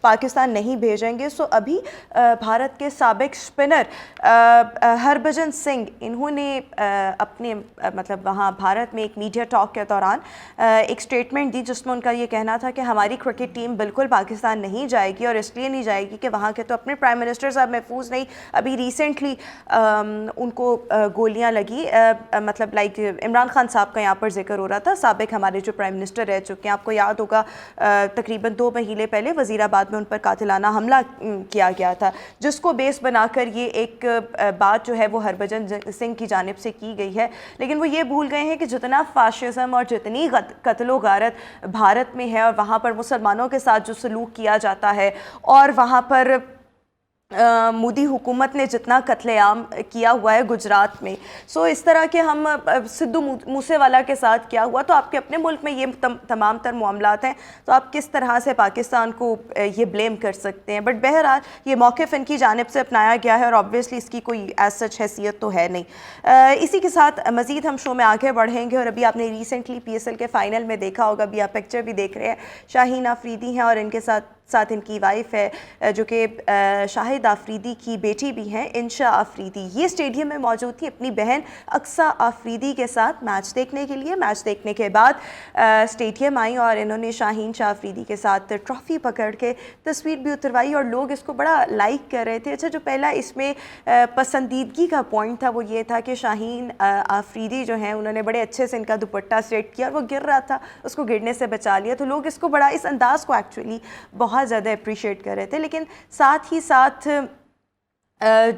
پاکستان نہیں بھیجیں گے. سو ابھی بھارت کے سابق اسپنر ہربھجن سنگھ انہوں نے اپنے مطلب وہاں بھارت میں ایک میڈیا ٹاک کے دوران ایک اسٹیٹمنٹ دی جس میں ان کا یہ کہنا تھا کہ ہماری کرکٹ ٹیم بالکل پاکستان نہیں جائے گی, اور اس لیے نہیں جائے گی کہ وہاں کے تو اپنے پرائم منسٹر صاحب محفوظ نہیں. ابھی ریسنٹلی ان کو گولیاں لگی, مطلب لائک عمران خان صاحب کا یہاں پر ذکر ہو رہا تھا, سابق ہمارے جو پرائم منسٹر رہ چکے ہیں. آپ کو یاد ہوگا تقریباً 2 مہینے پہلے وزیر آباد میں ان پر قاتلانہ حملہ کیا گیا تھا, جس کو بیس بنا کر یہ ایک بات جو ہے وہ ہربھجن سنگھ کی جانب سے کی گئی ہے. لیکن وہ یہ بھول گئے ہیں کہ جتنا فاشزم اور جتنی قتل و غارت بھارت میں ہے, اور وہاں پر مسلمانوں کے ساتھ جو سلوک کیا جاتا ہے, اور وہاں پر مودی حکومت نے جتنا قتل عام کیا ہوا ہے گجرات میں, سو اس طرح کے ہم سدھو موسے والا کے ساتھ کیا ہوا, تو آپ کے اپنے ملک میں یہ تمام تر معاملات ہیں, تو آپ کس طرح سے پاکستان کو یہ بلیم کر سکتے ہیں. بٹ بہرحال یہ موقف ان کی جانب سے اپنایا گیا ہے, اور آبویسلی اس کی کوئی ایز سچ حیثیت تو ہے نہیں. اسی کے ساتھ مزید ہم شو میں آگے بڑھیں گے, اور ابھی آپ نے ریسنٹلی PSL کے فائنل میں دیکھا ہوگا, ابھی آپ پکچر بھی دیکھ رہے ہیں, شاہین آفریدی ہیں اور ان کے ساتھ ان کی وائف ہے جو کہ شاہد آفریدی کی بیٹی بھی ہیں, انشا آفریدی. یہ اسٹیڈیم میں موجود تھی اپنی بہن اقصیٰ آفریدی کے ساتھ میچ دیکھنے کے لیے. میچ دیکھنے کے بعد اسٹیڈیم آئیں اور انہوں نے شاہین شاہ آفریدی کے ساتھ ٹرافی پکڑ کے تصویر بھی اتروائی, اور لوگ اس کو بڑا لائک کر رہے تھے. اچھا, جو پہلا اس میں پسندیدگی کا پوائنٹ تھا وہ یہ تھا کہ شاہین آفریدی جو ہیں انہوں نے بڑے اچھے سے ان کا دوپٹہ سیٹ کیا, اور وہ گر رہا تھا, اس کو گرنے سے بچا لیا. تو لوگ اس کو بڑا, اس انداز کو ایکچولی بہت زیادہ اپریشیٹ کر رہے تھے. لیکن ساتھ ہی ساتھ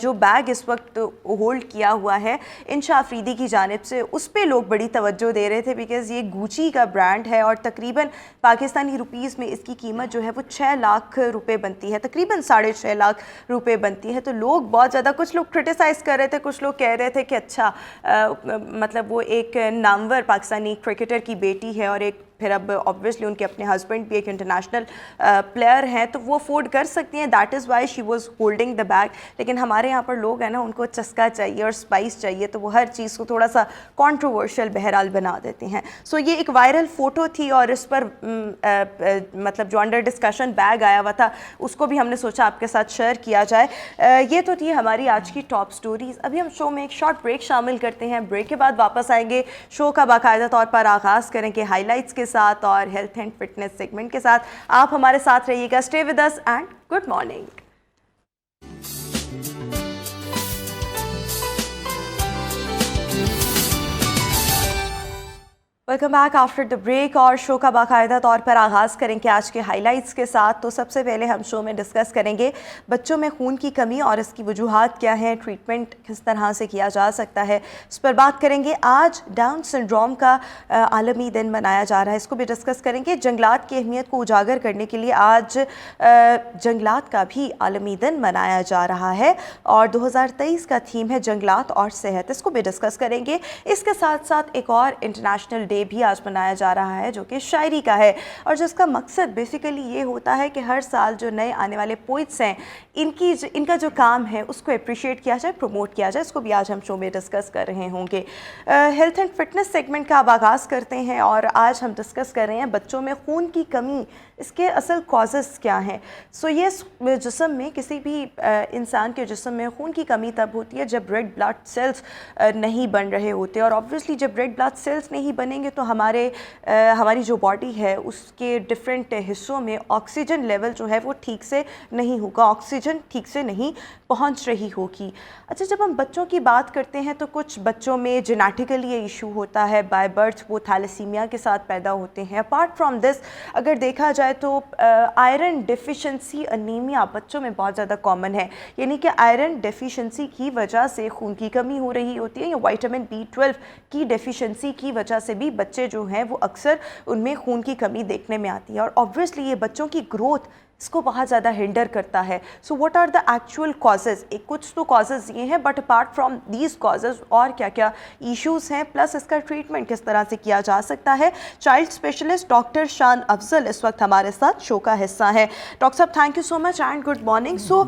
جو بیگ اس وقت ہولڈ کیا ہوا ہے انشا آفریدی کی جانب سے, اس پہ لوگ بڑی توجہ دے رہے تھے, بیکاز یہ گوچی کا برانڈ ہے, اور تقریباً پاکستانی روپیز میں اس کی قیمت جو ہے وہ 6 لاکھ روپے بنتی ہے, تقریباً 6.5 لاکھ روپے بنتی ہے. تو لوگ بہت زیادہ, کچھ لوگ کرٹیسائز کر رہے تھے, کچھ لوگ کہہ رہے تھے کہ اچھا مطلب وہ ایک نامور پاکستانی کرکٹر کی بیٹی ہے, اور ایک پھر اب آبویسلی ان کے اپنے ہسبینڈ بھی ایک انٹرنیشنل پلیئر ہیں, تو وہ افورڈ کر سکتی ہیں, that is why she was holding the bag. لیکن ہمارے یہاں پر لوگ ہیں نا, ان کو چسکا چاہیے اور اسپائس چاہیے, تو وہ ہر چیز کو تھوڑا سا کانٹروورشل بہرحال بنا دیتے ہیں. سو یہ ایک وائرل فوٹو تھی, اور اس پر مطلب جو انڈر ڈسکشن بیگ آیا ہوا تھا اس کو بھی ہم نے سوچا آپ کے ساتھ شیئر کیا جائے. یہ تو تھی ہماری آج کی ٹاپ سٹوریز. ابھی ہم شو میں ایک شارٹ بریک شامل کرتے ہیں, بریک کے بعد واپس آئیں گے, شو کا باقاعدہ طور پر آغاز کریں گے ہائی لائٹس کے ساتھ اور ہیلتھ اینڈ فٹنس سیگمنٹ کے ساتھ. آپ ہمارے ساتھ رہیے گا. Stay with us and good morning. Welcome back after the break, اور شو کا باقاعدہ طور پر آغاز کریں گے آج کے ہائی لائٹس کے ساتھ. تو سب سے پہلے ہم شو میں ڈسکس کریں گے بچوں میں خون کی کمی اور اس کی وجوہات کیا ہیں, ٹریٹمنٹ کس طرح سے کیا جا سکتا ہے, اس پر بات کریں گے. آج ڈاؤن سنڈروم کا عالمی دن منایا جا رہا ہے, اس کو بھی ڈسکس کریں گے. جنگلات کی اہمیت کو اجاگر کرنے کے لیے آج جنگلات کا بھی عالمی دن منایا جا رہا ہے, اور 2023 کا تھیم ہے جنگلات اور صحت, اس کو بھی ڈسکس کریں گے. اس کے ساتھ ساتھ ایک اور انٹرنیشنل ڈے بھی آج منایا جا رہا ہے جو کہ شاعری کا ہے, اور جس کا مقصد بیسیکلی یہ ہوتا ہے کہ ہر سال جو نئے آنے والے پوئٹس ہیں ان کا جو کام ہے اس کو اپریشیٹ کیا جائے, پروموٹ کیا جائے. اس کو بھی آج ہم شو میں ڈسکس کر رہے ہوں گے. ہیلتھ اینڈ فٹنس سیگمنٹ کا اب آغاز کرتے ہیں, اور آج ہم ڈسکس کر رہے ہیں بچوں میں خون کی کمی, اس کے اصل کازز کیا ہیں. سو یہ جسم میں, کسی بھی انسان کے جسم میں خون کی کمی تب ہوتی ہے جب ریڈ بلڈ سیلز نہیں بن رہے ہوتے, اور آبویسلی جب ریڈ بلڈ سیلز نہیں بنیں گے تو ہماری جو باڈی ہے اس کے ڈفرینٹ حصوں میں آکسیجن لیول جو ہے وہ ٹھیک سے نہیں ہوگا, آکسیجن ٹھیک سے نہیں پہنچ رہی ہوگی. اچھا, جب ہم بچوں کی بات کرتے ہیں تو کچھ بچوں میں جینیٹیکلی یہ ایشو ہوتا ہے, بائی برتھ وہ تھیلیسیمیا کے ساتھ پیدا ہوتے ہیں. اپارٹ فرام دس اگر دیکھا جائے تو آئرن ڈیفیشنسی انیمیا بچوں میں بہت زیادہ کامن ہے, یعنی کہ آئرن ڈیفیشنسی کی وجہ سے خون کی کمی ہو رہی ہوتی ہے, یا وائٹامن B12 کی ڈیفیشنسی کی وجہ سے بھی بچے جو ہیں وہ اکثر ان میں خون کی کمی دیکھنے میں آتی ہے, اور آبویسلی یہ بچوں کی گروتھ اس کو بہت زیادہ ہنڈر کرتا ہے. So what are the actual causes, کچھ تو کازز یہ ہیں, but apart from these causes اور کیا کیا ایشوز ہیں, پلس اس کا ٹریٹمنٹ کس طرح سے کیا جا سکتا ہے. چائلڈ اسپیشلسٹ ڈاکٹر شان افضل اس وقت ہمارے ساتھ شو کا حصہ ہیں. ڈاکٹر صاحب thank you so much and good morning. So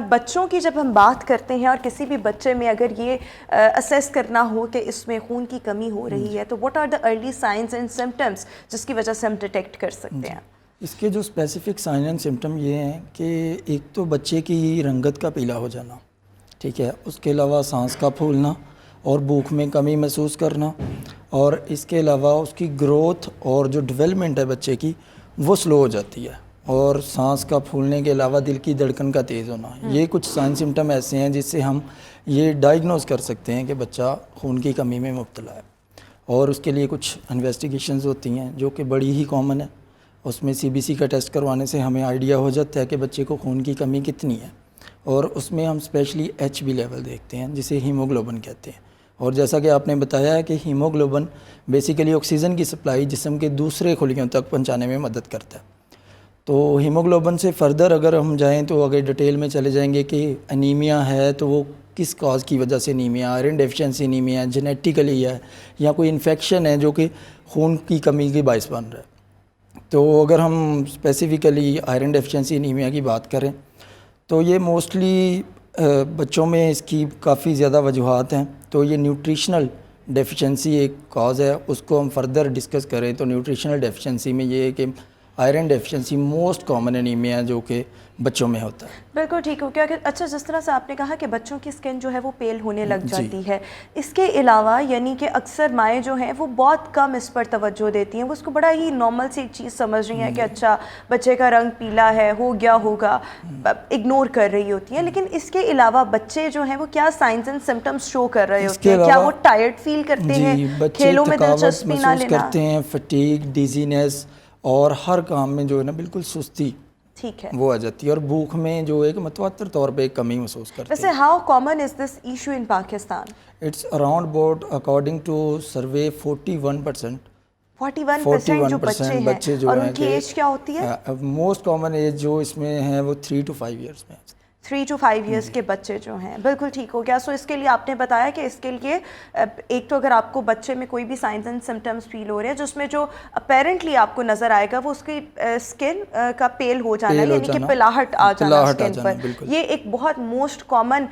بچوں کی جب ہم بات کرتے ہیں اور کسی بھی بچے میں اگر یہ اسیس کرنا ہو کہ اس میں خون کی کمی ہو رہی ہے, تو what are the early signs and symptoms جس کی وجہ سے ہم ڈیٹیکٹ کر سکتے ہیں؟ اس کے جو اسپیسیفک سائن اینڈ سمٹم یہ ہیں کہ ایک تو بچے کی رنگت کا پیلا ہو جانا، ٹھیک ہے، اس کے علاوہ سانس کا پھولنا اور بھوک میں کمی محسوس کرنا، اور اس کے علاوہ اس کی گروتھ اور جو ڈیولپمنٹ ہے بچے کی وہ سلو ہو جاتی ہے، اور سانس کا پھولنے کے علاوہ دل کی دھڑکن کا تیز ہونا، یہ کچھ سائن سمٹم ایسے ہیں جس سے ہم یہ ڈائگنوز کر سکتے ہیں کہ بچہ خون کی کمی میں مبتلا ہے۔ اور اس کے لیے کچھ انویسٹیگیشنز ہوتی ہیں جو کہ بڑی ہی کامن ہے، اس میں CBC کا ٹیسٹ کروانے سے ہمیں آئیڈیا ہو جاتا ہے کہ بچے کو خون کی کمی کتنی ہے، اور اس میں ہم اسپیشلی HB لیول دیکھتے ہیں جسے ہیموگلوبن کہتے ہیں۔ اور جیسا کہ آپ نے بتایا ہے کہ ہیموگلوبن بیسیکلی آکسیجن کی سپلائی جسم کے دوسرے خلیوں تک پہنچانے میں مدد کرتا ہے۔ تو ہیموگلوبن سے فردر اگر ہم جائیں تو اگر ڈیٹیل میں چلے جائیں گے کہ انیمیا ہے تو وہ کس کاز کی وجہ سے anaemia, iron deficiency anaemia genetically ہے یا کوئی انفیکشن ہے جو کہ خون کی کمی کے باعث بن رہا ہے۔ تو اگر ہم اسپیسیفکلی آئرن ڈیفیشنسی انیمیا کی بات کریں تو یہ موسٹلی بچوں میں اس کی کافی زیادہ وجوہات ہیں۔ تو یہ نیوٹریشنل ڈیفیشنسی ایک کاز ہے، اس کو ہم فردر ڈسکس کریں تو نیوٹریشنل ڈیفیشنسی میں یہ ہے کہ iron deficiency most common anaemia ہے جو کہ بچوں میں ہوتا ہے۔ بالکل ٹھیک ہو گیا کہ اچھا جس طرح سے آپ نے کہا کہ بچوں کی اسکن جو ہے وہ پیل ہونے لگ جاتی ہے، اس کے علاوہ یعنی کہ اکثر مائیں جو ہیں وہ بہت کم اس پر توجہ دیتی ہیں، وہ اس کو بڑا ہی نارمل سی ایک چیز سمجھ رہی ہیں کہ اچھا بچے کا رنگ پیلا ہے، ہو گیا ہوگا، اگنور کر رہی ہوتی ہیں۔ لیکن اس کے علاوہ بچے جو ہیں وہ کیا سائنز اینڈ سمٹمز شو کر رہے ہوتے ہیں؟ کیا وہ ٹائرڈ فیل کرتے ہیں، کھیلوں میں دلچسپی نہ لینا کرتے ہیں، فٹیگ، ڈیزینس، اور ہر کام میں جو ہے نا بالکل سستی ٹھیک ہے وہ آ جاتی ہے، اور بھوک میں جو ایک متواتر طور پہ ایک کمی محسوس کرتے ہیں۔ ویسے how common is this issue in Pakistan? It's around about according to survey 41% 41% جو بچے ہیں، اور ان کی ایج کیا ہوتی ہے؟ موسٹ کامن ایج جو اس میں ہے وہ 3 to 5 ایئرس میں 3 to 5 ایئرس کے بچے جو ہیں۔ بالکل ٹھیک ہو گیا۔ سو اس کے لیے آپ نے بتایا کہ اس کے لیے ایک تو اگر آپ کو بچے میں کوئی بھی سائنز اینڈ سمٹمز فیل ہو رہے ہیں جس میں جو اپیرنٹلی آپ کو نظر آئے گا وہ اس کی اسکن کا پیل ہو جانا، یعنی کہ پلاہٹ آ جانا اسکن پر، یہ ایک بہت موسٹ کامن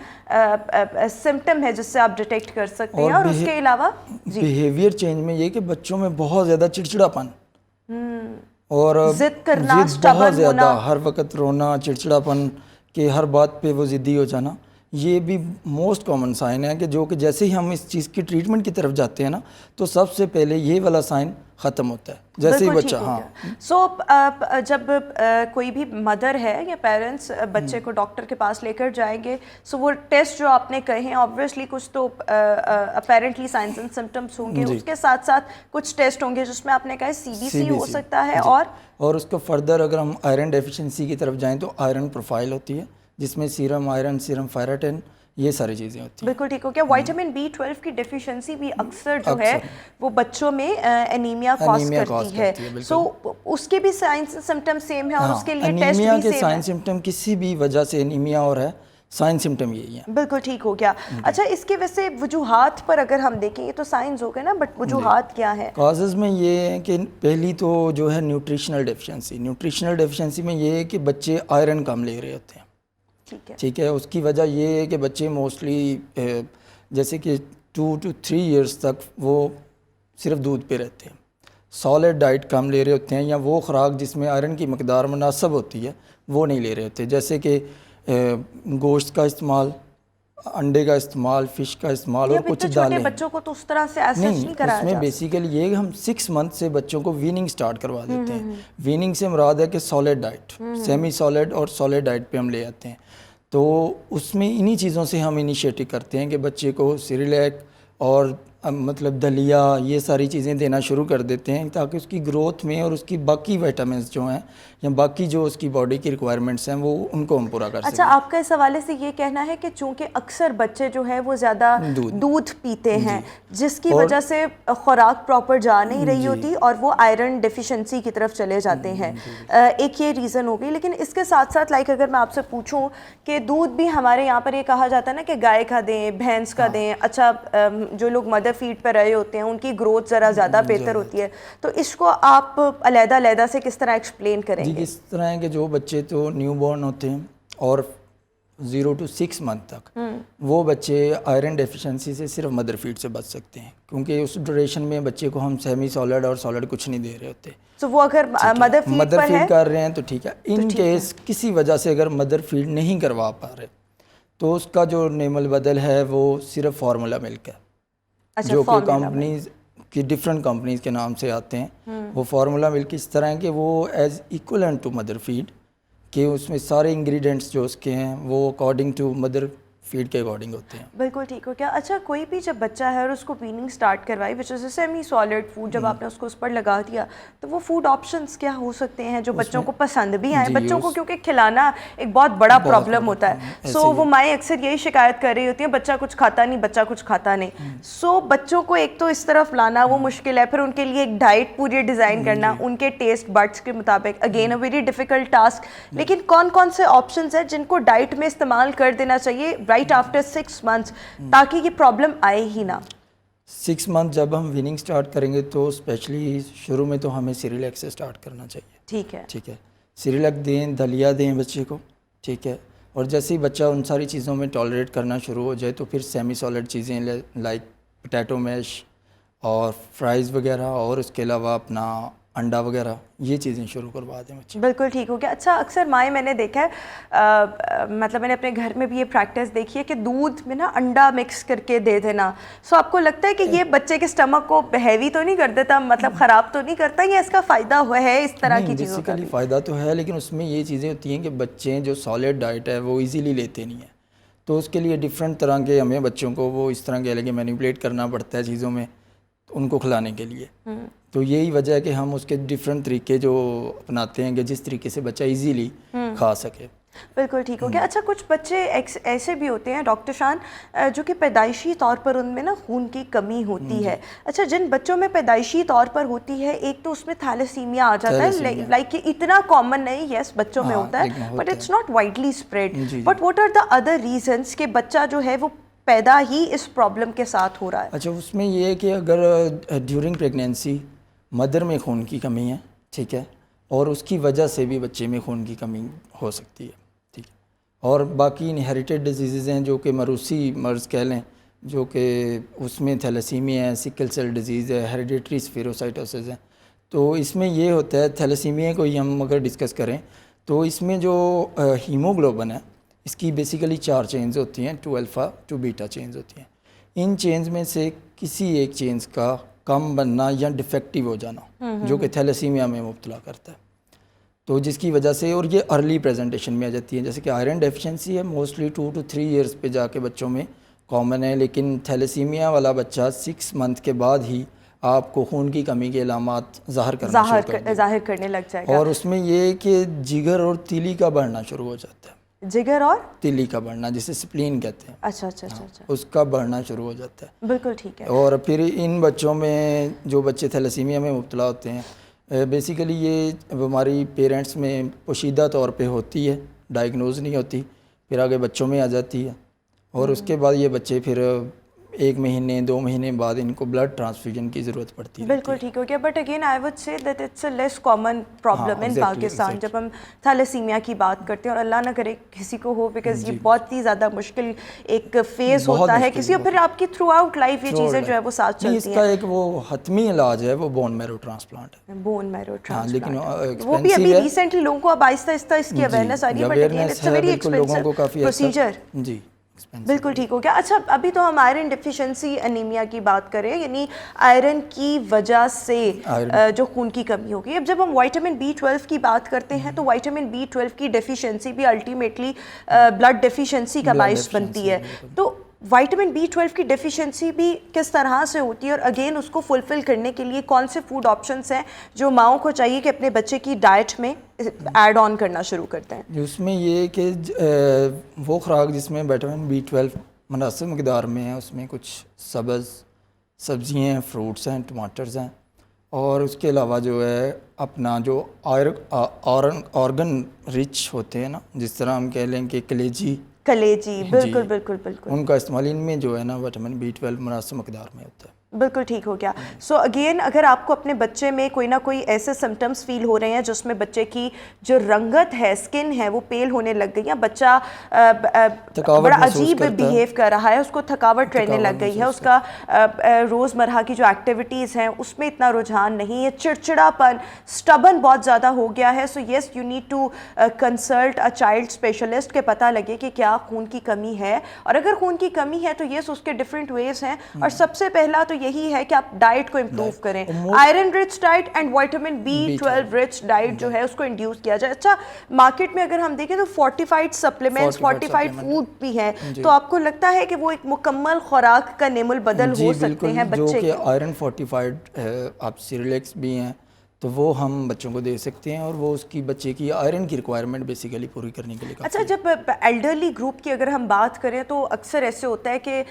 سمٹم ہے جس سے آپ ڈیٹیکٹ کر سکتے ہیں۔ اور اس کے علاوہ بیہیویئر چینج میں یہ کہ بچوں میں بہت زیادہ چڑچڑاپن اور ضد کرنا، بہت زیادہ ہر وقت رونا، چڑچڑاپن کہ ہر بات پہ وہ ضدی ہو جانا، یہ بھی موسٹ کامن سائن ہے کہ جو کہ جیسے ہی ہم اس چیز کی ٹریٹمنٹ کی طرف جاتے ہیں نا تو سب سے پہلے یہ والا سائن ختم ہوتا ہے جیسے ہی بچہ سو جب کوئی بھی مدر ہے یا پیرنٹس بچے کو ڈاکٹر کے پاس لے کر جائیں گے، سو وہ ٹیسٹ جو آپ نے کہے ہیں آبویسلی کچھ تو اپیرنٹلی سائنس اینڈ سمٹمس ہوں گے، اس کے ساتھ ساتھ کچھ ٹیسٹ ہوں گے جس میں آپ نے کہا CBC ہو سکتا ہے، اور اس کو فردر اگر ہم آئرن ڈیفیشنسی کی طرف جائیں تو آئرن پروفائل ہوتی ہے جس میں سیرم آئرن، سیرم فیراٹن، یہ ساری چیزیں ہوتی ہیں۔ بالکل ٹھیک ہو گیا۔ وائٹامن B12 کی ڈیفیشنسی بھی اکثر جو ہے وہ بچوں میں انیمیا کاز کرتی ہے، سو اس کے بھی سائنس سمٹم سیم ہے اور اس کے لیے ٹیسٹ بھی سیم ہے۔ انیمیا کے سائن سمٹم کسی بھی وجہ سے انیمیا اور ہے سائن سمٹم یہی ہیں۔ بالکل ٹھیک ہو گیا۔ اچھا اس کے ویسے وجوہات پر اگر ہم دیکھیں، یہ تو سائنس ہو گئے نا، بٹ وجوہات کیا ہے؟ کازز میں یہ ہے کہ پہلی تو جو ہے نیوٹریشنل ڈیفیشنسی میں یہ ہے کہ بچے آئرن کم لے رہے ہوتے ہیں، ٹھیک ہے۔ اس کی وجہ یہ ہے کہ بچے موسٹلی جیسے کہ 2 to 3 ایئرس تک وہ صرف دودھ پہ رہتے ہیں، سالڈ ڈائٹ کم لے رہے ہوتے ہیں، یا وہ خوراک جس میں آئرن کی مقدار مناسب ہوتی ہے وہ نہیں لے رہے ہوتے، جیسے کہ گوشت کا استعمال، انڈے کا استعمال، فش کا استعمال، اور کچھ دالیں۔ بچوں کو تو اس طرح سے ایسا نہیں کرایا اس میں بیسیکلی یہ ہم 6 منتھ سے بچوں کو ویننگ سٹارٹ کروا دیتے ہیں۔ ویننگ سے مراد ہے کہ سالڈ ڈائٹ، سیمی سالڈ اور سالڈ ڈائٹ پہ ہم لے آتے ہیں، تو اس میں انہی چیزوں سے ہم انیشیٹو کرتے ہیں کہ بچے کو سیریلیک اور مطلب دلیا یہ ساری چیزیں دینا شروع کر دیتے ہیں تاکہ اس کی گروتھ میں اور اس کی باقی وائٹامنس جو ہیں یا باقی جو اس کی باڈی کی ریکوائرمنٹس ہیں وہ ان کو ہم پورا کر سکیں۔ اچھا آپ کا اس حوالے سے یہ کہنا ہے کہ چونکہ اکثر بچے جو ہیں وہ زیادہ دودھ پیتے ہیں جس کی وجہ سے خوراک پراپر جا نہیں رہی ہوتی اور وہ آئرن ڈیفیشنسی کی طرف چلے جاتے ہیں، ایک یہ ریزن ہو گئی۔ لیکن اس کے ساتھ ساتھ لائک اگر میں آپ سے پوچھوں کہ دودھ بھی ہمارے یہاں پر یہ کہا جاتا ہے نا کہ گائے کا دیں، بھینس کا دیں، اچھا جو لوگ مدر فیڈ پہ رہے ہوتے ہیں ان کی گروتھ ذرا زیادہ بہتر ہوتی ہے، تو اس کو آپ علیحدہ علیحدہ سے کس طرح ایکسپلین کریں گے؟ جی، اس طرح ہے کہ جو بچے تو نیو بورن ہوتے ہیں اور 0 to 6 month تک وہ بچے آئرن ڈیفیشنسی سے صرف مدر فیڈ سے بچ سکتے ہیں، کیونکہ اس ڈوریشن میں بچے کو ہم سیمی سالڈ اور سالڈ کچھ نہیں دے رہے ہوتے. تو وہ اگر مدر فیڈ کر رہے ہیں تو ٹھیک ہے. ان کیس کسی وجہ سے اگر مدر فیڈ نہیں کروا پا رہے تو اس کا جو نیمل بدل ہے وہ صرف فارمولا ملک ہے، جو کہ کمپنیز کی ڈفرینٹ کمپنیز کے نام سے آتے ہیں. وہ فارمولا ملک اس طرح ہے کہ وہ as equivalent to mother feed, کہ اس میں سارے انگریڈینٹس جو اس کے ہیں وہ اکارڈنگ ٹو مدر فیڈ کے اکارڈنگ ہوتے ہیں. بالکل ٹھیک ہو گیا. اچھا کوئی بھی جب بچہ ہے اور اس کو ویننگ سٹارٹ کروائی وچ از اے سیمی سالڈ فوڈ، جب آپ نے اس کو اس پر لگا دیا تو وہ فوڈ آپشنز کیا ہو سکتے ہیں جو بچوں کو پسند بھی آئیں؟ بچوں کو کیونکہ کھلانا ایک بہت بڑا پرابلم ہوتا ہے. سو وہ مائیں اکثر یہی شکایت کر رہی ہوتی ہیں بچہ کچھ کھاتا نہیں، بچہ کچھ کھاتا نہیں. سو بچوں کو ایک تو اس طرف لانا وہ مشکل ہے، پھر ان کے لیے ایک ڈائٹ پوری ڈیزائن کرنا ان کے ٹیسٹ بڈس کے مطابق، again a very difficult task. لیکن کون کون سے آپشنز ہیں جن کو ڈائٹ میں استعمال کر دینا چاہیے رائٹ آفٹر 6 months تاکہ یہ پرابلم آئے ہی نہ؟ 6 month جب ہم ویننگ سٹارٹ کریں گے تو اسپیشلی شروع میں تو ہمیں سیریلیک سے سٹارٹ کرنا چاہیے. ٹھیک ہے. سیریلیک دیں، دلیا دیں بچے کو. ٹھیک ہے. اور جیسے ہی بچہ ان ساری چیزوں میں ٹالریٹ کرنا شروع ہو جائے تو پھر سیمی سالڈ چیزیں لائک پوٹیٹو میش اور فرائز وغیرہ، اور اس کے علاوہ اپنا انڈا وغیرہ، یہ چیزیں شروع کروا دیں بچے. بالکل ٹھیک ہو گیا. اچھا اکثر مائیں میں نے دیکھا ہے، مطلب میں نے اپنے گھر میں بھی یہ پریکٹس دیکھی ہے کہ دودھ میں نا انڈا مکس کر کے دے دینا. سو آپ کو لگتا ہے کہ یہ بچے کے اسٹمک کو ہیوی تو نہیں کر دیتا، مطلب خراب تو نہیں کرتا، یا اس کا فائدہ ہوا ہے اس طرح کی چیزوں کا؟ بیسیکلی فائدہ تو ہے، لیکن اس میں یہ چیزیں ہوتی ہیں کہ بچے جو سالڈ ڈائٹ ہے وہ ایزیلی لیتے نہیں ہیں، تو اس کے لیے ڈفرینٹ طرح کے ہمیں بچوں کو وہ اس طرح کے الگ مینیپولیٹ کرنا پڑتا ہے چیزوں میں ان کو کھلانے کے لیے. تو یہی وجہ ہے کہ ہم اس کے ڈفرینٹ طریقے جو اپناتے ہیں کہ جس طریقے سے بچہ ایزیلی کھا سکے. بالکل ٹھیک ہو گیا. اچھا کچھ بچے ایسے بھی ہوتے ہیں ڈاکٹر شان جو کہ پیدائشی طور پر ان میں نا خون کی کمی ہوتی ہے. اچھا جن بچوں میں پیدائشی طور پر ہوتی ہے، ایک تو اس میں تھیلیسیمیا آ جاتا ہے، لائک اتنا کامن نہیں، یس بچوں میں ہوتا ہے but it's not widely spread. But what are the other reasons کہ بچہ جو ہے وہ پیدا ہی اس پرابلم کے ساتھ ہو رہا ہے؟ اچھا اس میں یہ ہے کہ اگر ڈیورنگ پریگنینسی مدر میں خون کی کمی ہے، ٹھیک ہے، اور اس کی وجہ سے بھی بچے میں خون کی کمی ہو سکتی ہے. ٹھیک ہے. اور باقی انہیریٹڈ ڈیزیزز ہیں جو کہ موروثی مرض کہہ لیں، جو کہ اس میں تھیلیسیمیا ہے، سکل سیل ڈیزیز ہے، ہیریڈیٹری سفیروسائٹوسس ہے. تو اس میں یہ ہوتا ہے تھیلیسیمیا کو ہی ہم اگر ڈسکس کریں تو اس میں جو ہیموگلوبن ہے اس کی بیسیکلی 4 چینز ہوتی ہیں، 2 الفا 2 بیٹا چینز ہوتی ہیں. ان چینز میں سے کسی ایک چینز کا کم بننا یا ڈیفیکٹیو ہو جانا جو کہ تھیلیسیمیا میں مبتلا کرتا ہے، تو جس کی وجہ سے، اور یہ ارلی پریزنٹیشن میں آ جاتی ہے. جیسے کہ آئرن ڈیفیشنسی ہے موسٹلی 2 to 3 ایئرس پہ جا کے بچوں میں کامن ہے، لیکن تھیلیسیمیا والا بچہ 6 month کے بعد ہی آپ کو خون کی کمی کے علامات ظاہر کرنے لگ جائے گا. اور اس میں یہ کہ جگر اور تیلی کا بڑھنا شروع ہو جاتا ہے. جگر اور تیلی کا بڑھنا جسے سپلین کہتے ہیں، اچھا اس کا بڑھنا شروع ہو جاتا ہے. بالکل ٹھیک ہے. اور پھر ان بچوں میں جو بچے تھیلیسیمیا میں مبتلا ہوتے ہیں، بیسیکلی یہ بیماری پیرنٹس میں پوشیدہ طور پہ ہوتی ہے، ڈائگنوز نہیں ہوتی، پھر آگے بچوں میں آ جاتی ہے، اور اس کے بعد یہ بچے پھر 1 مہینے 2 مہینے بعد ان کو بلڈ ٹرانسفیوژن کی ضرورت پڑتی ہے. بالکل ٹھیک ہو گیا. But again I would say that it's a less common problem in Pakistan جب ہم تھیلیسیمیا کی بات کرتے ہیں، اور اللہ نہ کرے کسی کو ہو، بیکاز یہ بہت ہی زیادہ مشکل ایک فیز ہوتا ہے کسی کو، پھر آپ کی تھرو آؤٹ لائف یہ چیزیں جو ہے وہ ساتھ چلتی ہیں. اس کا ایک وہ حتمی علاج ہے وہ بون میرو ٹرانسپلانٹ ہے. بون میرو ٹرانسپلانٹ، لیکن وہ بھی ابھی ریسنٹلی لوگوں کو اب آہستہ آہستہ اس کی اویئرنیس آ رہی ہے، but again it's a very expensive procedure. جی بالکل ٹھیک ہو گیا. اچھا ابھی تو ہم آئرن ڈیفیشنسی انیمیا کی بات کریں، یعنی آئرن کی وجہ سے جو خون کی کمی ہوگی. اب جب ہم وائٹامن B12 کی بات کرتے ہیں تو وائٹامن B12 کی ڈیفیشنسی بھی الٹیمیٹلی بلڈ ڈیفیشنسی کا باعث بنتی ہے. تو وائٹامن B12 کی ڈیفیشنسی بھی کس طرح سے ہوتی ہے، اور اگین اس کو فلفل کرنے کے لیے کون سے فوڈ آپشنس ہیں جو ماؤں کو چاہیے کہ اپنے بچے کی ڈائٹ میں ایڈ آن کرنا شروع کرتے ہیں؟ اس میں یہ کہ وہ خوراک جس میں وائٹامن B12 مناسب مقدار میں ہے، اس میں کچھ سبز سبزیاں ہیں، فروٹس ہیں، ٹماٹرز ہیں، اور اس کے علاوہ جو ہے اپنا جو آرگن رچ ہوتے ہیں نا، جس طرح ہم کہہ لیں کہ کلیجی، بالکل بالکل بالکل، ان کا استعمال ان میں جو ہے نا وائٹامن B12 مناسب مقدار میں ہوتا ہے. بالکل ٹھیک ہو گیا. سو اگین اگر آپ کو اپنے بچے میں کوئی نہ کوئی ایسے سمٹمس فیل ہو رہے ہیں جس میں بچے کی جو رنگت ہے، اسکن ہے، وہ پیل ہونے لگ گئی ہے، بچہ بڑا عجیب بیہیو کر رہا ہے، اس کو تھکاوٹ رہنے لگ گئی ہے، اس کا روز مرہ کی جو ایکٹیویٹیز ہیں اس میں اتنا رجحان نہیں ہے، چڑچڑا پن، اسٹبن بہت زیادہ ہو گیا ہے، so yes you need to consult a child specialist کہ پتہ لگے کہ کیا خون کی کمی ہے. اور اگر خون کی کمی ہے تو یس اس کے ڈفرینٹ ویز ہیں، اور سب سے پہلا تو یہی ہے کہ آپ ڈائٹ کو امپروو کریں. Iron rich diet and vitamin B12 rich diet جو ہے اس کو انڈیوس کیا جائے. اچھا مارکیٹ میں اگر ہم دیکھیں تو فورٹیفائڈ سپلیمنٹس، فورٹیفائڈ فوڈ بھی ہیں، تو آپ کو لگتا ہے کہ وہ ایک مکمل خوراک کا نعم البدل ہو سکتے ہیں بچے جو کہ آئرن فورٹیفائڈ ہے، آپ سیریلیکس بھی ہیں تو وہ ہم بچوں کو دے سکتے ہیں، اور وہ اس کی بچے کی آئرن کی ریکوائرمنٹ بیسیکلی پوری کرنے کے لیے. اچھا جب ایلڈرلی گروپ کی اگر ہم بات کریں تو اکثر ایسے ہوتا ہے کہ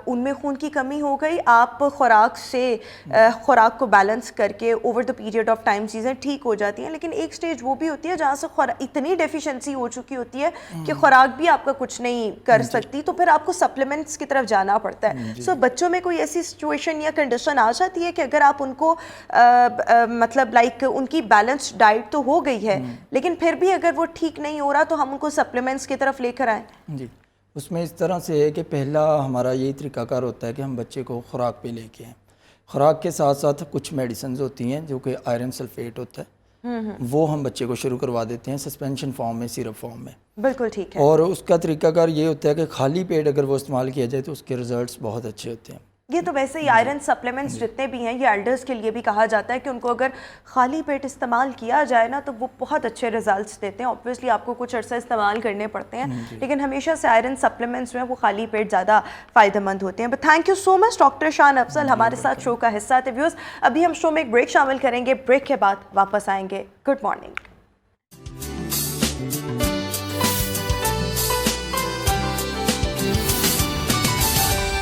ان میں خون کی کمی ہو گئی، آپ خوراک کو بیلنس کر کے over the period of time چیزیں ٹھیک ہو جاتی ہیں، لیکن ایک سٹیج وہ بھی ہوتی ہے جہاں سے اتنی ڈیفیشنسی ہو چکی ہوتی ہے کہ خوراک بھی آپ کا کچھ نہیں کر سکتی، تو پھر آپ کو سپلیمنٹس کی طرف جانا پڑتا ہے. سو بچوں میں کوئی ایسی سچویشن یا کنڈیشن آ جاتی ہے کہ اگر آپ ان کو مطلب لائک ان کی بیلنسڈ ڈائٹ تو ہو گئی ہے لیکن پھر بھی اگر وہ ٹھیک نہیں ہو رہا تو ہم ان کو سپلیمنٹس کی طرف لے کر آئیں؟ جی اس میں اس طرح سے ہے کہ پہلا ہمارا یہی طریقہ کار ہوتا ہے کہ ہم بچے کو خوراک پہ لے کے آئیں. خوراک کے ساتھ ساتھ کچھ میڈیسنز ہوتی ہیں جو کہ آئرن سلفیٹ ہوتا ہے، وہ ہم بچے کو شروع کروا دیتے ہیں سسپینشن فارم میں، سیرپ فارم میں. بالکل ٹھیک ہے. اور اس کا طریقہ کار یہ ہوتا ہے کہ خالی پیٹ اگر وہ استعمال کیا جائے تو اس کے ریزلٹس بہت اچھے ہوتے ہیں. یہ تو ویسے ہی آئرن سپلیمنٹس جتنے بھی ہیں یہ ایلڈرز کے لیے بھی کہا جاتا ہے کہ ان کو اگر خالی پیٹ استعمال کیا جائے نا تو وہ بہت اچھے ریزلٹس دیتے ہیں. اوبویسلی آپ کو کچھ عرصہ استعمال کرنے پڑتے ہیں لیکن ہمیشہ سے آئرن سپلیمنٹس جو ہیں وہ خالی پیٹ زیادہ فائدہ مند ہوتے ہیں. But thank you so much doctor شان افضل ہمارے ساتھ شو کا حصہ تھے. ویوز ابھی ہم شو میں ایک بریک شامل کریں گے، بریک کے بعد واپس آئیں گے. Good morning.